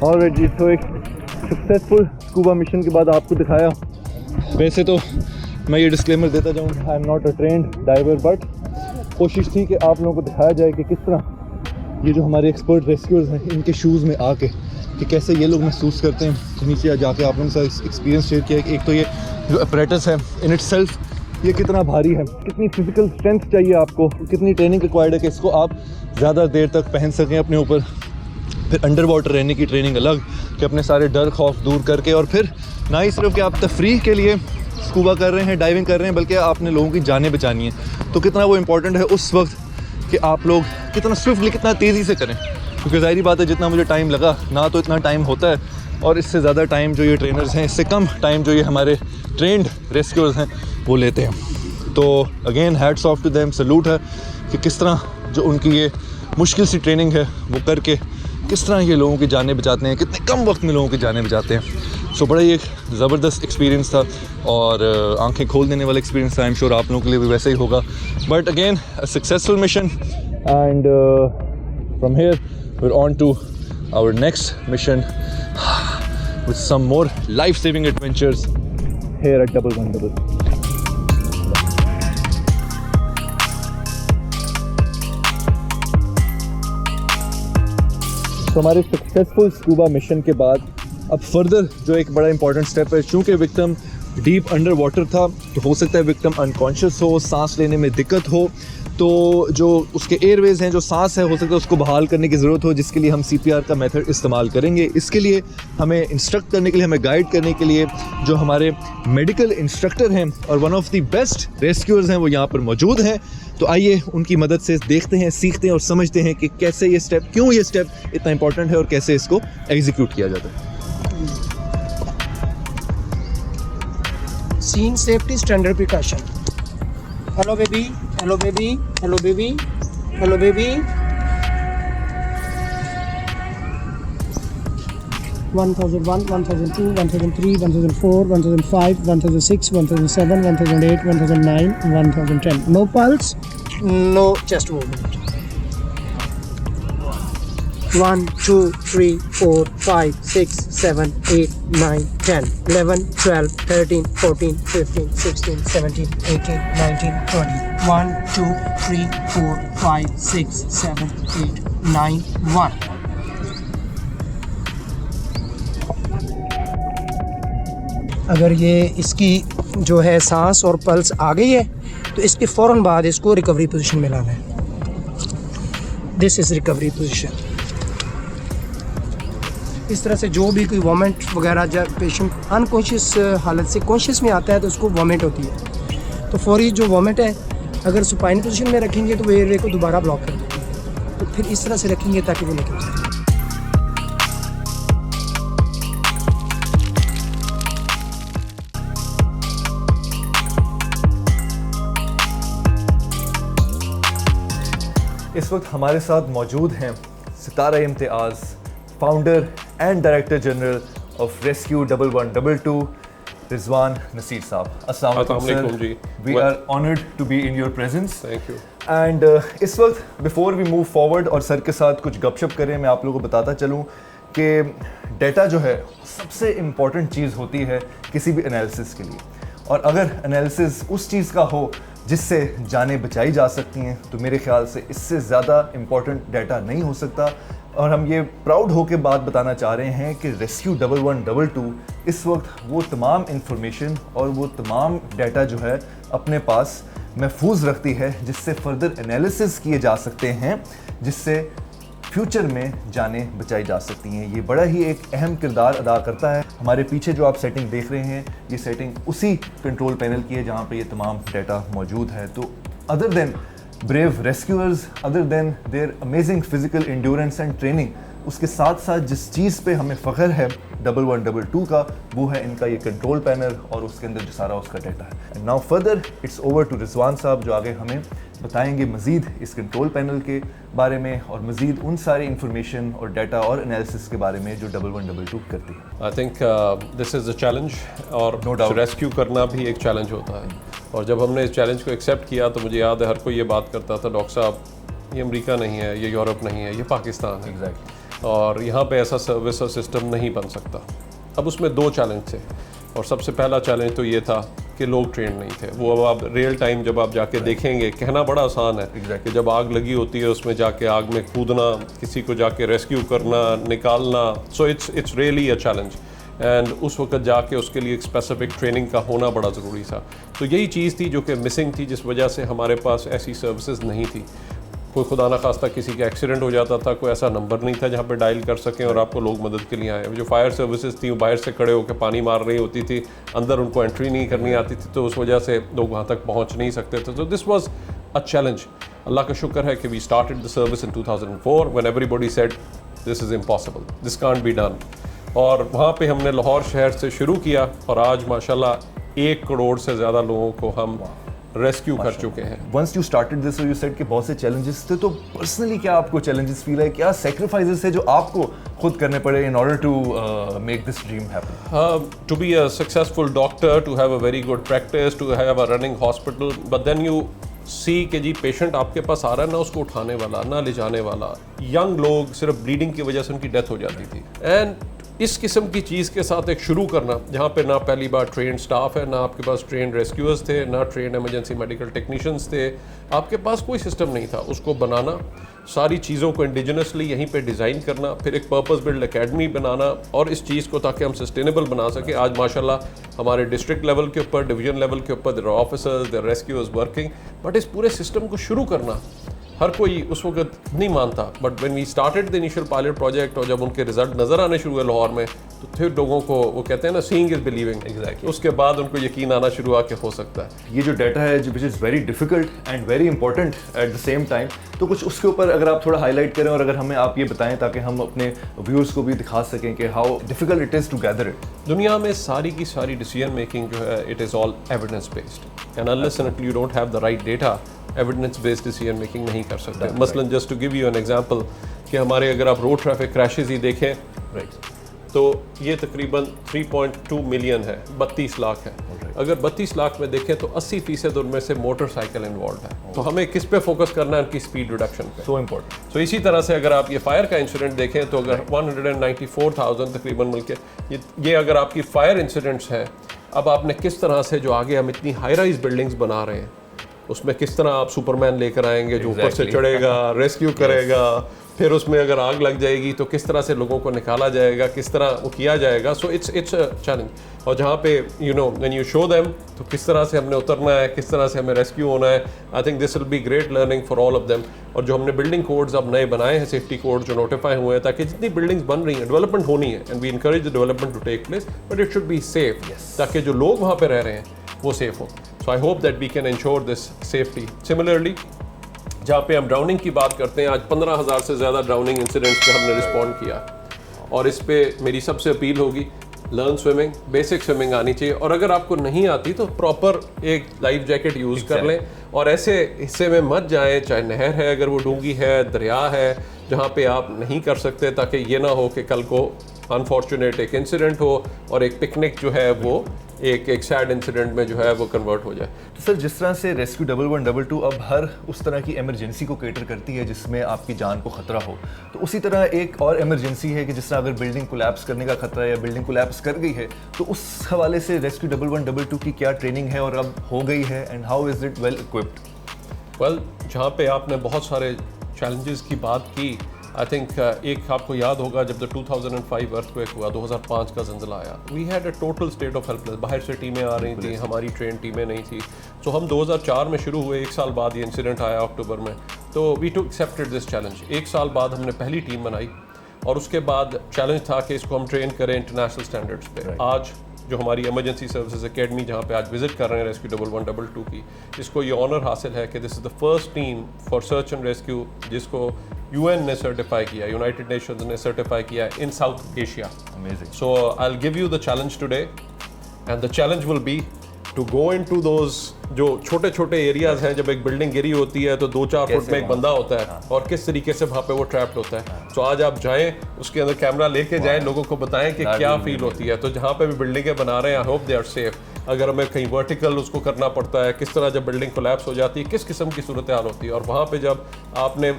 S1: ऑलराइट जी, तो एक सक्सेसफुल स्कूबा मिशन के बाद आपको दिखाया। वैसे तो मैं ये डिस्क्लेमर देता जाऊँ, I am not a trained diver, but कोशिश थी कि आप लोगों को दिखाया जाए कि किस तरह ये जो हमारे एक्सपर्ट रेस्क्यूअर्स हैं इनके शूज़ में आके कि कैसे ये लोग महसूस करते हैं। तो नीचे जाके आप लोगों के साथ एक्सपीरियंस शेयर किया कि एक तो ये जो अपरेटस है इन इटसेल्फ ये कितना भारी है, कितनी फिजिकल स्ट्रेंथ चाहिए आपको, कितनी ट्रेनिंग रिक्वायर्ड है कि इसको आप ज़्यादा देर तक पहन सकें अपने ऊपर। फिर अंडर वाटर रहने की ट्रेनिंग अलग कि अपने सारे डर खौफ दूर करके, और फिर ना ही सिर्फ कि आप तफरीह के लिए स्कूबा कर रहे हैं, डाइविंग कर रहे हैं, बल्कि आपने लोगों की जानें बचानी है। तो कितना वो इम्पोर्टेंट है उस वक्त कि आप लोग कितना स्विफ्टली, कितना तेज़ी से करें, क्योंकि ज़ाहिर बात है जितना मुझे टाइम लगा ना तो इतना टाइम होता है, और इससे ज़्यादा टाइम जो ये ट्रेनर्स हैं, इससे कम टाइम जो ये हमारे ट्रेंड रेस्क्यूअर्स हैं वो लेते हैं। तो again hats off to them, salute है कि किस तरह जो उनकी ये मुश्किल सी ट्रेनिंग है वो करके किस तरह ये लोगों की जानें बचाते हैं, कितने कम वक्त में लोगों की जानें बचाते हैं। सो बड़ा ही एक ज़बरदस्त एक्सपीरियंस था और आंखें खोल देने वाला एक्सपीरियंस था। आई एम श्योर आप लोगों के लिए भी वैसे ही होगा। But again a successful mission and from here we are on to our next mission with some more life-saving adventures here at 111. तो हमारे सक्सेसफुल स्कूबा मिशन के बाद अब फर्दर जो एक बड़ा इंपॉर्टेंट स्टेप है, चूँकि विक्टिम डीप अंडर वाटर था तो हो सकता है विक्टिम अनकॉन्शियस हो, सांस लेने में दिक्कत हो, तो जो उसके एयरवेज हैं, जो सांस है, हो सकता है उसको बहाल करने की ज़रूरत हो, जिसके लिए हम CPR का मेथड इस्तेमाल करेंगे। इसके लिए हमें इंस्ट्रक्ट करने के लिए, हमें गाइड करने के लिए जो हमारे मेडिकल इंस्ट्रक्टर हैं और one of the best rescuers हैं वो यहाँ पर मौजूद हैं। तो आइए उनकी मदद से देखते हैं, सीखते हैं और समझते हैं कि कैसे ये स्टेप, क्यों ये स्टेप इतना इंपॉर्टेंट है और कैसे इसको एग्जीक्यूट किया जाता है।
S4: Scene safety standard precaution. Hello baby, hello baby, hello baby, hello baby. 1001, 1002, 1003, 1004, 1005, 1006, 1007, 1008, 1009, 1010. No pulse, no chest movement. 1, 2, 3, 4, 5, 6, 7, 8, 9, 10, 11, 12, 13, 14, 15, 16, 17, 18, 19, 20. 1, 2, 3, 4, 5, 6, 7, 8, 9, 1. अगर ये इसकी जो है सांस और पल्स आ गई है तो इसके फ़ौरन बाद इसको रिकवरी पोजीशन में लाना है। This is recovery position. इस तरह से जो भी कोई वॉमिट वगैरह जब पेशेंट अनकॉन्शियस हालत से कॉन्शियस में आता है तो उसको वॉमिट होती है, तो फौरी जो वॉमिट है अगर सुपाइन पोजीशन में रखेंगे तो वो एयरवे को दोबारा ब्लॉक कर देंगे, तो फिर इस तरह से रखेंगे ताकि वो निकल जाए।
S2: इस वक्त हमारे साथ मौजूद हैं Sitara Imtiaz, founder and director general of rescue 1122, Rizwan Naseer साहब। अस्सलाम वालेकुम जी। We are honoured to be in your presence.
S5: Thank you.
S2: And इस वक्त बिफोर वी मूव फॉरवर्ड और सर के साथ कुछ गपशप करें, मैं आप लोगों को बताता चलूँ कि डेटा जो है सबसे इम्पॉर्टेंट चीज़ होती है किसी भी एनालिसिस के लिए, और अगर एनालिसिस उस चीज़ का हो जिससे जानें बचाई जा सकती हैं तो मेरे ख्याल से इससे ज़्यादा इम्पॉर्टेंट डाटा नहीं हो सकता। और हम ये प्राउड होकर बात बताना चाह रहे हैं कि रेस्क्यू 1122 इस वक्त वो तमाम इंफॉर्मेशन और वो तमाम डाटा जो है अपने पास महफूज रखती है जिससे फर्दर एनालिसिस किए जा सकते हैं, जिससे फ्यूचर में जानें बचाई जा सकती हैं। ये बड़ा ही एक अहम किरदार अदा करता है। हमारे पीछे जो आप सेटिंग देख रहे हैं ये सेटिंग उसी कंट्रोल पैनल की है जहाँ पे ये तमाम डाटा मौजूद है। तो other than brave rescuers, other than their amazing physical endurance and training, उसके साथ साथ जिस चीज़ पे हमें फ़ख्र है 1122 का, वो है इनका ये कंट्रोल पैनल और उसके अंदर जो सारा उसका डाटा है। And now further it's over to Rizwan साहब जो आगे हमें बताएंगे मज़ीद इस कंट्रोल पैनल के बारे में और मज़ीद उन सारी इंफॉर्मेशन और डाटा और एनालिसिस के बारे में जो 1122 करती है।
S5: I think this is a challenge, और
S2: No doubt.
S5: रेस्क्यू करना भी एक चैलेंज होता है। और जब हमने इस चैलेंज को एक्सेप्ट किया तो मुझे याद है हर कोई ये बात करता था, डॉक्टर साहब ये अमेरिका नहीं है, ये यूरोप नहीं है, ये पाकिस्तान है।
S2: एग्जैक्टली।
S5: और यहाँ पे ऐसा सर्विस और सिस्टम नहीं बन सकता। अब उसमें 2 चैलेंज थे, और सबसे पहला चैलेंज तो ये था कि लोग ट्रेन नहीं थे। वो अब आप रियल टाइम जब आप जाके देखेंगे, कहना बड़ा आसान है कि जब आग लगी होती है उसमें जाके आग में कूदना, किसी को जाके रेस्क्यू करना, निकालना, so it's really a challenge. And उस वक्त जाके उसके लिए एक स्पेसिफिक ट्रेनिंग का होना बड़ा ज़रूरी था। तो यही चीज़ थी जो कि मिसिंग थी, जिस वजह से हमारे पास ऐसी सर्विसेज नहीं थी। कोई खुदा ना खास्ता किसी का एक्सीडेंट हो जाता था, कोई ऐसा नंबर नहीं था जहाँ पे डायल कर सकें और आपको लोग मदद के लिए आए। जो फायर सर्विसेज थी वो बाहर से खड़े होकर पानी मार रही होती थी, अंदर उनको एंट्री नहीं करनी आती थी, तो उस वजह से लोग वहाँ तक पहुँच नहीं सकते थे। तो this was a challenge. Allah का शुक्र है कि we started the service in 2004 when everybody said this is impossible, this can't be done. और वहाँ पे हमने लाहौर शहर से शुरू किया और आज माशाल्लाह 1 करोड़ से ज़्यादा लोगों को हम रेस्क्यू कर चुके हैं।
S1: Once you started this, you said कि बहुत से चैलेंजेस थे, तो पर्सनली क्या आपको चैलेंजेस फील है, क्या सैक्रिफाइसेस है जो आपको खुद करने पड़े in order to make this dream happen?
S5: To be a successful doctor, to have a very good practice, to have a running hospital, but then you see कि जी पेशेंट आपके पास आ रहा है, ना उसको उठाने वाला, ना ले जाने वाला। यंग लोग सिर्फ ब्लीडिंग की वजह से उनकी डेथ हो जाती थी। एंड इस किस्म की चीज़ के साथ एक शुरू करना जहाँ पे ना पहली बार ट्रेन स्टाफ है, ना आपके पास ट्रेन रेस्क्यूअर्स थे, ना ट्रेन इमरजेंसी मेडिकल टेक्नीशियंस थे, आपके पास कोई सिस्टम नहीं था। उसको बनाना, सारी चीज़ों को इंडिजिनसली यहीं पे डिज़ाइन करना, फिर एक पर्पस बिल्ड एकेडमी बनाना और इस चीज़ को ताकि हम सस्टेनेबल बना सके। आज माशाल्लाह हमारे डिस्ट्रिक्ट लेवल के ऊपर, डिवीजन लेवल के ऊपर there are officers, there rescuers working. But इस पूरे सिस्टम को शुरू करना हर कोई उस वक्त नहीं मानता। But when we started the initial pilot project और जब उनके रिजल्ट नज़र आने शुरू हुए लाहौर में, तो फिर लोगों को वो कहते हैं ना, सीइंग इज बिलीविंग।
S1: Exactly.
S5: उसके बाद उनको यकीन आना शुरू आके हो सकता है।
S1: ये जो डाटा है जो which is very difficult and very important at the same time, तो कुछ उसके ऊपर अगर आप थोड़ा हाईलाइट करें और अगर हमें आप ये बताएं ताकि हम अपने व्यूअर्स को भी दिखा सकें कि how difficult it is to gather it.
S5: दुनिया में सारी की सारी डिसीजन मेकिंग जो है, it is all evidence based, and unless and until you don't have the right data, evidence based decision making नहीं कर सकते। मसलन just to give you an example कि हमारे अगर आप रोड ट्रैफिक क्रैशेस ही देखें,
S1: राइट,
S5: तो ये तकरीबन 3.2 मिलियन है, 32 लाख है। अगर 32 लाख में देखें तो 80% उनमें से मोटरसाइकिल इन्वॉल्व है। तो हमें किस पे फोकस करना है? उनकी स्पीड रिडक्शन पे।
S1: So important.
S5: तो इसी तरह से अगर आप ये फायर का इंसिडेंट देखें तो अगर 194,000 तकरीबन मिलके ये अगर आपकी फायर इंसिडेंट्स हैं, अब आपने किस तरह से जो आगे हम इतनी हाई राइज बिल्डिंग्स बना रहे हैं उसमें किस तरह आप सुपरमैन लेकर आएंगे जो ऊपर से चढ़ेगा, रेस्क्यू करेगा, फिर उसमें अगर आग लग जाएगी तो किस तरह से लोगों को निकाला जाएगा, किस तरह वो किया जाएगा। So it's a challenge. और जहाँ पे you know when you show them तो किस तरह से हमने उतरना है, किस तरह से हमें रेस्क्यू होना है। I think this will be great learning for all of them. और जो हमने बिल्डिंग कोड्स अब नए बनाए हैं, सेफ्टी कोड जो नोटिफाई हुए हैं, ताकि जितनी बिल्डिंग्स बन रही हैं, डेवलपमेंट होनी है and we encourage the development to take place, but it should be safe, ताकि जो लोग वहाँ पे रह रहे हैं वो सेफ हो। So I hope that we can ensure this safety. Similarly जहाँ पे हम ड्राउनिंग की बात करते हैं, आज 15,000 से ज़्यादा ड्राउनिंग इंसिडेंट्स पे हमने रिस्पॉन्ड किया और इस पे मेरी सबसे अपील होगी, लर्न स्विमिंग, बेसिक स्विमिंग आनी चाहिए। और अगर आपको नहीं आती तो प्रॉपर एक लाइफ जैकेट यूज़ कर लें और ऐसे हिस्से में मत जाएं, चाहे नहर है, अगर वो डूंगी है, दरिया है, जहाँ पे आप नहीं कर सकते, ताकि ये ना हो कि कल को अनफॉर्चुनेट एक इंसिडेंट हो और एक पिकनिक जो है वो एक सैड इंसिडेंट में जो है वो कन्वर्ट हो जाए।
S1: तो सर, जिस तरह से रेस्क्यू 1122 अब हर उस तरह की इमरजेंसी को कैटर करती है जिसमें आपकी जान को खतरा हो, तो उसी तरह एक और इमरजेंसी है कि जिस तरह अगर बिल्डिंग कोलैप्स करने का खतरा है या बिल्डिंग कोलैप्स कर गई है, तो उस हवाले से रेस्क्यू 1122 की क्या ट्रेनिंग है और अब हो गई है and how is it well equipped?
S5: Well, जहाँ पे आपने बहुत सारे चैलेंजेस की बात की, आई थिंक एक आपको याद होगा जब 2005 अर्थक्वेक हुआ, 2005 का ज़ल्ज़ला आया, we had a total state of helpless. बाहर से टीमें आ रही थी, हमारी ट्रेन टीमें नहीं थी। तो हम 2004 में शुरू हुए, 1 साल बाद ये इंसिडेंट आया अक्टूबर में, तो we too accepted this challenge. 1 साल बाद हमने पहली टीम बनाई और उसके बाद चैलेंज था कि इसको हम ट्रेन करें इंटरनेशनल स्टैंडर्ड्स पे। आज जो हमारी इमरजेंसी सर्विसेज एकेडमी जहाँ पे आज विजिट कर रहे हैं रेस्क्यू 1122 की, इसको ये ऑनर हासिल है कि this is the first team for search and rescue जिसको UN ने सर्टिफाई किया, यूनाइटेड नेशंस ने सर्टिफाई किया in South Asia.
S1: Amazing.
S5: So I will give you the challenge today and the challenge will be to go into those जो छोटे छोटे areas हैं। जब एक बिल्डिंग गिरी होती है तो 2-4 फुट में एक बंदा होता है और किस तरीके से वहाँ पे वो ट्रैप्ड होता है। तो आज आप जाएं, उसके अंदर कैमरा लेके जाएं, लोगों को बताएं कि क्या फील होती है। तो जहाँ पे भी बिल्डिंगें बना रहे हैं, I hope they are safe. अगर हमें कहीं वर्टिकल उसको करना पड़ता है, किस तरह जब बिल्डिंग कोलैप्स हो जाती है, किस किस्म की सूरत हाल होती है, और वहाँ पे जब आपने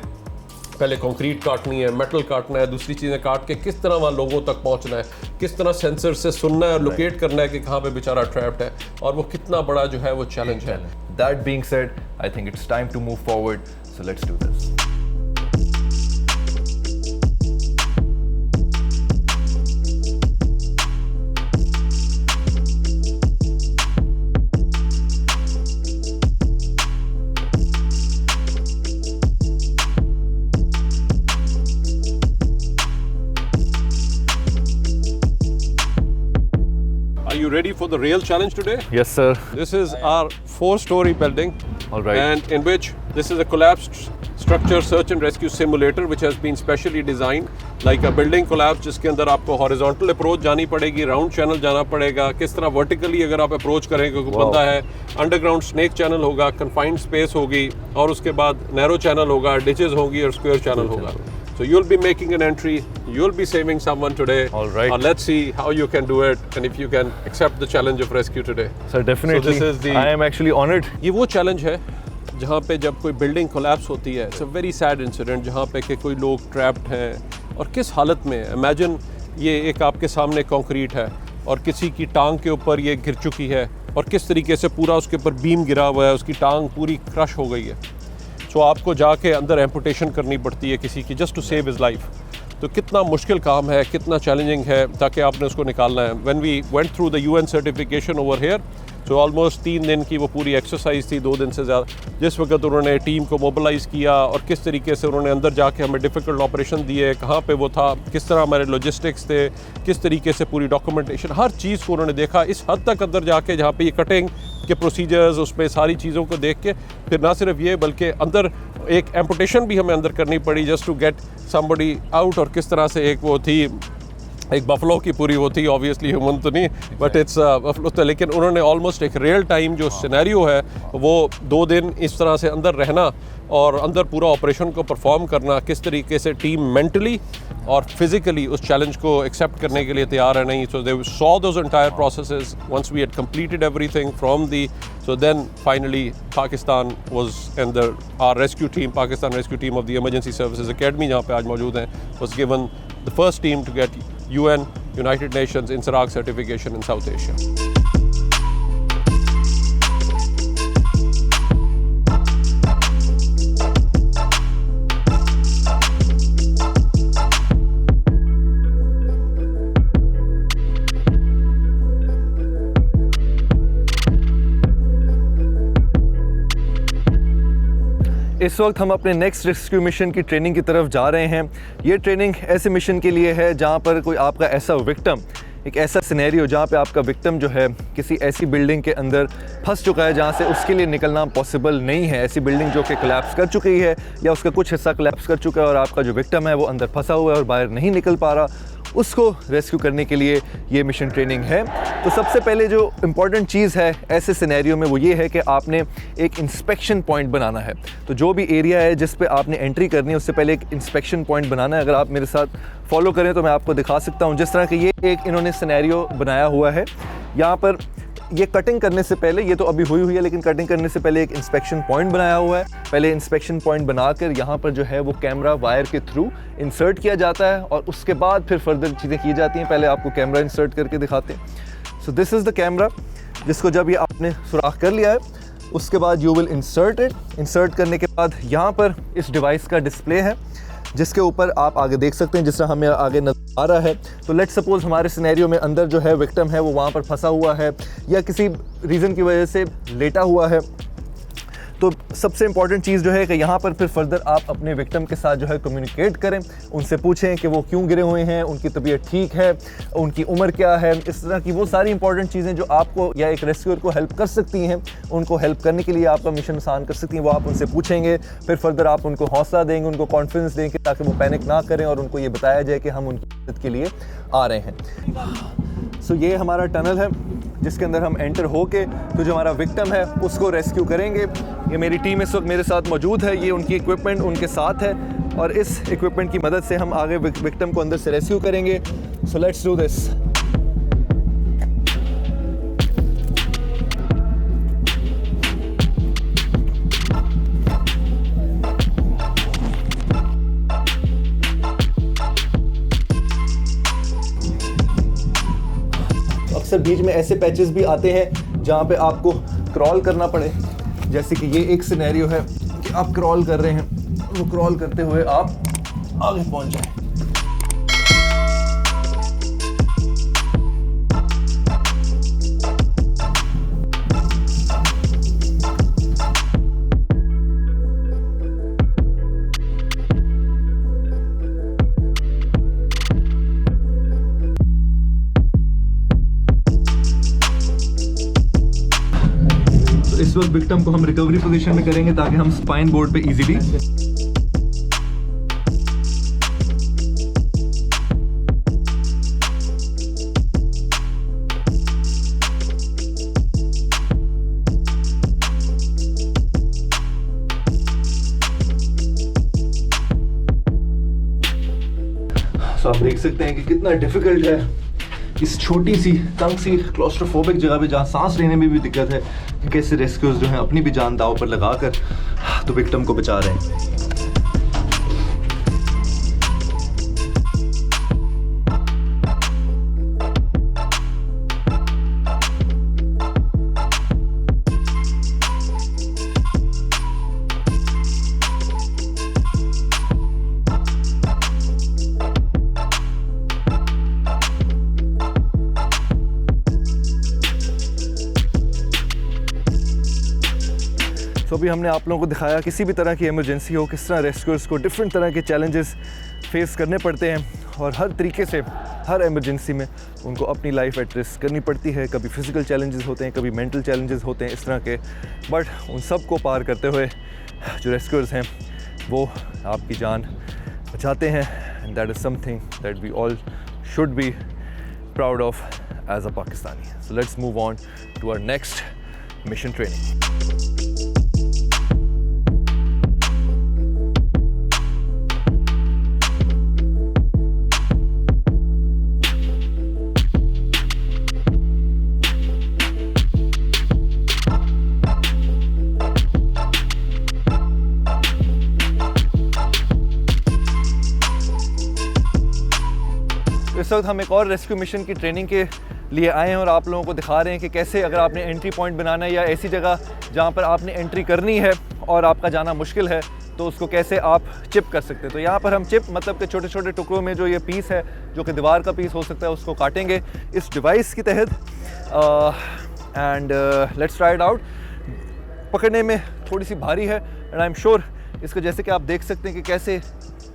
S5: पहले कंक्रीट काटनी है, मेटल काटना है, दूसरी चीज़ें काट के किस तरह वहाँ लोगों तक पहुँचना है, किस तरह सेंसर से सुनना है और लोकेट करना है कि कहाँ पे बेचारा ट्रैप्ड है, और वो कितना बड़ा जो है वो चैलेंज है।
S2: That being said, I think it's time to move forward. So let's do this.
S5: Are you ready for the real challenge today?
S2: Yes, sir.
S5: This is our 4-story building.
S2: All right.
S5: And in which this is a collapsed structure search and rescue simulator which has been specially designed like a building collapse, जिसके अंदर आपको horizontal approach जानी पड़ेगी, round channel जाना पड़ेगा, किस तरह vertically अगर आप approach करें क्योंकि बंदा है, underground snake channel होगा, confined space होगी, और उसके बाद narrow channel होगा, ditches होंगी और square channel होगा. So you'll be making an entry, you'll be saving someone today.
S2: All right.
S5: Let's see how you can do it and if you can accept the challenge of rescue today.
S2: Sir, definitely.
S5: So this is the-
S2: I am actually honored.
S5: ये वो challenge है जहाँ पे जब कोई building collapse होती है, it's a very sad incident जहाँ पे कि कोई लोग ट्रैप्ड हैं और किस हालत में। इमेजिन ये एक आपके सामने कंक्रीट है और किसी की टांग के ऊपर ये गिर चुकी है और किस तरीके से पूरा उसके ऊपर बीम गिरा हुआ है, उसकी टांग पूरी क्रश हो गई है। सो आपको जाके अंदर एम्पुटेशन करनी पड़ती है किसी की just to save his life. तो कितना मुश्किल काम है, कितना चैलेंजिंग है ताकि आपने उसको निकालना है। When we went through the UN certification over here, so almost 3 दिन की वो पूरी एक्सरसाइज थी, 2 दिन से ज़्यादा, जिस वक्त उन्होंने टीम को मोबिलाइज़ किया और किस तरीके से उन्होंने अंदर जाके हमें डिफ़िकल्ट ऑपरेशन दिए, कहाँ पे वो था, किस तरह हमारे लॉजिस्टिक्स थे, किस तरीके से पूरी डॉक्यूमेंटेशन, हर चीज़ को उन्होंने देखा। इस हद तक अंदर जाके जहाँ पे ये कटिंग के प्रोसीजर्स, उसमें सारी चीज़ों को देख के फिर ना सिर्फ ये बल्कि अंदर एक एम्पुटेशन भी हमें अंदर करनी पड़ी just to get somebody out. और किस तरह से एक वो थी, एक बफलो की पूरी वो थी, ऑब्वियसली ह्यूमन तो नहीं बट इट्स बफलो था, लेकिन उन्होंने ऑलमोस्ट एक रियल टाइम जो सिनेरियो है वो 2 दिन इस तरह से अंदर रहना और अंदर पूरा ऑपरेशन को परफॉर्म करना, किस तरीके से टीम मेंटली और फिजिकली उस चैलेंज को एक्सेप्ट करने के लिए तैयार है नहीं। So they saw those entire processes once we had completed everything from the, so then finally Pakistan was and our rescue team, Pakistan rescue team of the emergency services academy जहाँ पे आज मौजूद हैं, was given the first team to get UN United Nations INSARAG certification in South Asia.
S2: इस वक्त हम अपने next rescue mission की ट्रेनिंग की तरफ जा रहे हैं। ये ट्रेनिंग ऐसे मिशन के लिए है जहाँ पर कोई आपका ऐसा विक्टिम, एक ऐसा सिनेरियो जहाँ पे आपका विक्टिम जो है किसी ऐसी बिल्डिंग के अंदर फंस चुका है जहाँ से उसके लिए निकलना पॉसिबल नहीं है, ऐसी बिल्डिंग जो कि कोलैप्स कर चुकी है या उसका कुछ हिस्सा कोलैप्स कर चुका है और आपका जो विक्टिम है वो अंदर फंसा हुआ है और बाहर नहीं निकल पा रहा, उसको रेस्क्यू करने के लिए ये मिशन ट्रेनिंग है। तो सबसे पहले जो इम्पॉर्टेंट चीज़ है ऐसे सिनेरियो में वो ये है कि आपने एक इंस्पेक्शन पॉइंट बनाना है। तो जो भी एरिया है जिस पे आपने एंट्री करनी है उससे पहले एक इंस्पेक्शन पॉइंट बनाना है। अगर आप मेरे साथ फॉलो करें तो मैं आपको दिखा सकता हूँ। जिस तरह के ये एक इन्होंने सिनेरियो बनाया हुआ है, यहाँ पर ये कटिंग करने से पहले, ये तो अभी हुई है लेकिन कटिंग करने से पहले एक इंस्पेक्शन पॉइंट बनाया हुआ है। पहले इंस्पेक्शन पॉइंट बनाकर यहाँ पर जो है वो कैमरा वायर के थ्रू इंसर्ट किया जाता है और उसके बाद फिर फर्दर चीज़ें की जाती हैं। पहले आपको कैमरा इंसर्ट करके दिखाते हैं। So this is the camera, जिसको जब ये आपने सुराख कर लिया है उसके बाद you will insert it. Insert करने के बाद यहाँ पर इस डिवाइस का डिस्प्ले है जिसके ऊपर आप आगे देख सकते हैं, जिस तरह हमें आगे नजर आ रहा है। तो लेट्स सपोज हमारे सिनेरियो में अंदर जो है विक्टिम है वो वहाँ पर फंसा हुआ है या किसी रीज़न की वजह से लेटा हुआ है। तो सबसे इम्पॉर्टेंट चीज़ जो है कि यहाँ पर फिर फर्दर आप अपने विक्टिम के साथ जो है कम्युनिकेट करें, उनसे पूछें कि वो क्यों गिरे हुए हैं, उनकी तबीयत ठीक है, उनकी उम्र क्या है, इस तरह की वो सारी इंपॉर्टेंट चीज़ें जो आपको या एक रेस्क्यूअर को हेल्प कर सकती हैं, उनको हेल्प करने के लिए आपका मिशन आसान कर सकती हैं, वो आप उनसे पूछेंगे। फिर फर्दर आप उनको हौसला देंगे, उनको कॉन्फिडेंस देंगे ताकि वो पैनिक ना करें और उनको ये बताया जाए कि हम उनकी मदद के लिए आ रहे हैं। सो ये हमारा टनल है जिसके अंदर हम एंटर होके तो जो हमारा विक्टिम है उसको रेस्क्यू करेंगे। ये मेरी टीम इस वक्त मेरे साथ मौजूद है, ये उनकी इक्विपमेंट उनके साथ है और इस इक्विपमेंट की मदद से हम आगे विक्टिम को अंदर से रेस्क्यू करेंगे। So let's do this. अक्सर बीच में ऐसे पैचेस भी आते हैं जहाँ पे आपको क्रॉल करना पड़े, जैसे कि ये एक सिनेरियो है कि आप क्रॉल कर रहे हैं, वो क्रॉल करते हुए आप आगे पहुँच जाएं। इस वक्त विक्टिम को हम रिकवरी पोजीशन में करेंगे ताकि हम स्पाइन बोर्ड पे इजीली आप देख सकते हैं कि कितना डिफिकल्ट है इस छोटी सी तंग सी क्लॉस्ट्रोफोबिक जगह पे जहाँ सांस लेने में भी दिक्कत है, कि कैसे रेस्क्यूअर्स जो हैं अपनी भी जान दांव पर लगाकर तो विक्टिम को बचा रहे हैं। तो अभी हमने आप लोगों को दिखाया किसी भी तरह की इमरजेंसी हो किस तरह रेस्क्यूअर्स को डिफरेंट तरह के चैलेंजेस फेस करने पड़ते हैं, और हर तरीके से हर इमरजेंसी में उनको अपनी लाइफ एट रिस्क करनी पड़ती है। कभी फिजिकल चैलेंजेस होते हैं, कभी मेंटल चैलेंजेस होते हैं इस तरह के, बट उन सब को पार करते हुए जो रेस्क्यूअर्स हैं वो आपकी जान बचाते हैं, and that is something that we all should be proud of as a Pakistani. So let's move on to our next mission training. इस वक्त हम एक और रेस्क्यू मिशन की ट्रेनिंग के लिए आए हैं और आप लोगों को दिखा रहे हैं कि कैसे अगर आपने एंट्री पॉइंट बनाना है या ऐसी जगह जहां पर आपने एंट्री करनी है और आपका जाना मुश्किल है तो उसको कैसे आप चिप कर सकते हैं। तो यहाँ पर हम चिप मतलब कि छोटे छोटे टुकड़ों में जो ये पीस है जो कि दीवार का पीस हो सकता है उसको काटेंगे इस डिवाइस की तहत, and let's try it out. पकड़ने में थोड़ी सी भारी है एंड आई एम श्योर इसको जैसे कि आप देख सकते हैं कि कैसे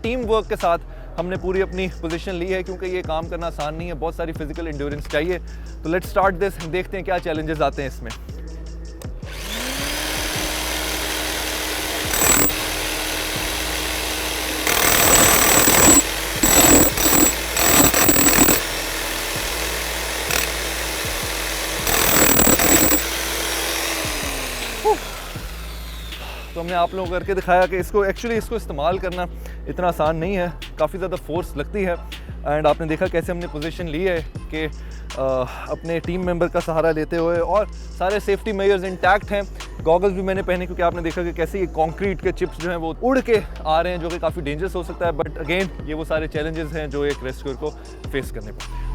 S2: टीम वर्क के साथ हमने पूरी अपनी पोजीशन ली है, क्योंकि ये काम करना आसान नहीं है, बहुत सारी फिजिकल एंड्योरेंस चाहिए। तो लेट्स स्टार्ट दिस, देखते हैं क्या चैलेंजेस आते हैं इसमें। तो हमने आप लोगों को करके दिखाया कि इसको इस्तेमाल करना इतना आसान नहीं है, काफ़ी ज़्यादा फोर्स लगती है। एंड आपने देखा कैसे हमने पोजीशन ली है कि अपने टीम मेंबर का सहारा लेते हुए, और सारे सेफ्टी मेजर्स इंटैक्ट हैं। गॉगल्स भी मैंने पहने क्योंकि आपने देखा कि कैसे ये कंक्रीट के चिप्स जो हैं वो उड़ के आ रहे हैं, जो कि काफ़ी डेंजरस हो सकता है। बट अगेन ये वो सारे चैलेंजेस हैं जो एक रेस्क्यूअर को फेस करने पड़ते हैं।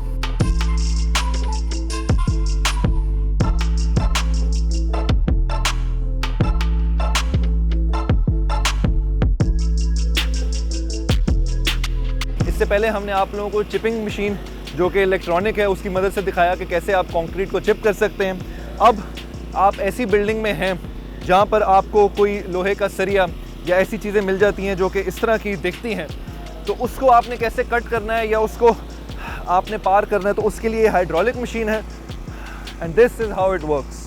S2: इससे पहले हमने आप लोगों को चिपिंग मशीन जो कि इलेक्ट्रॉनिक है उसकी मदद से दिखाया कि कैसे आप कंक्रीट को चिप कर सकते हैं। अब आप ऐसी बिल्डिंग में हैं जहां पर आपको कोई लोहे का सरिया या ऐसी चीज़ें मिल जाती हैं जो कि इस तरह की दिखती हैं, तो उसको आपने कैसे कट करना है या उसको आपने पार करना है, तो उसके लिए हाइड्रोलिक मशीन है, and this is how it works.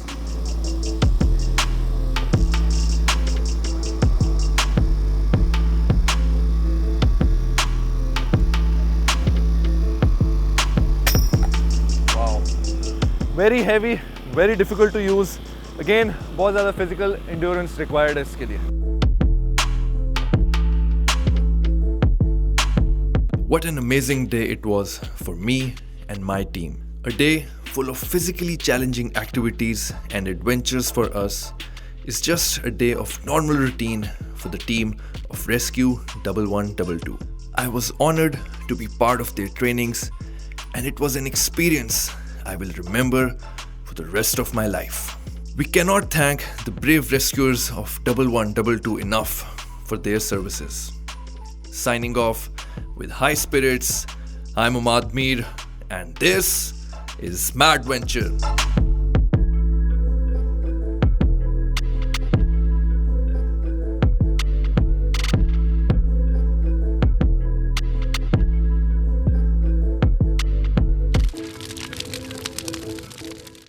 S2: Very heavy, very difficult to use. Again बहुत ज़्यादा फिजिकल एंड्योरेंस रिक्वायर्ड है इसके लिए।
S6: What an amazing day it was for me and my team. A day full of physically challenging activities and adventures for us is just a day of normal routine for the team of Rescue 1122. I was honored to be part of their trainings, and it was an experience I will remember for the rest of my life. We cannot thank the brave rescuers of 1122 enough for their services. Signing off with high spirits, I'm Ahmad Mir, and this is Madventure.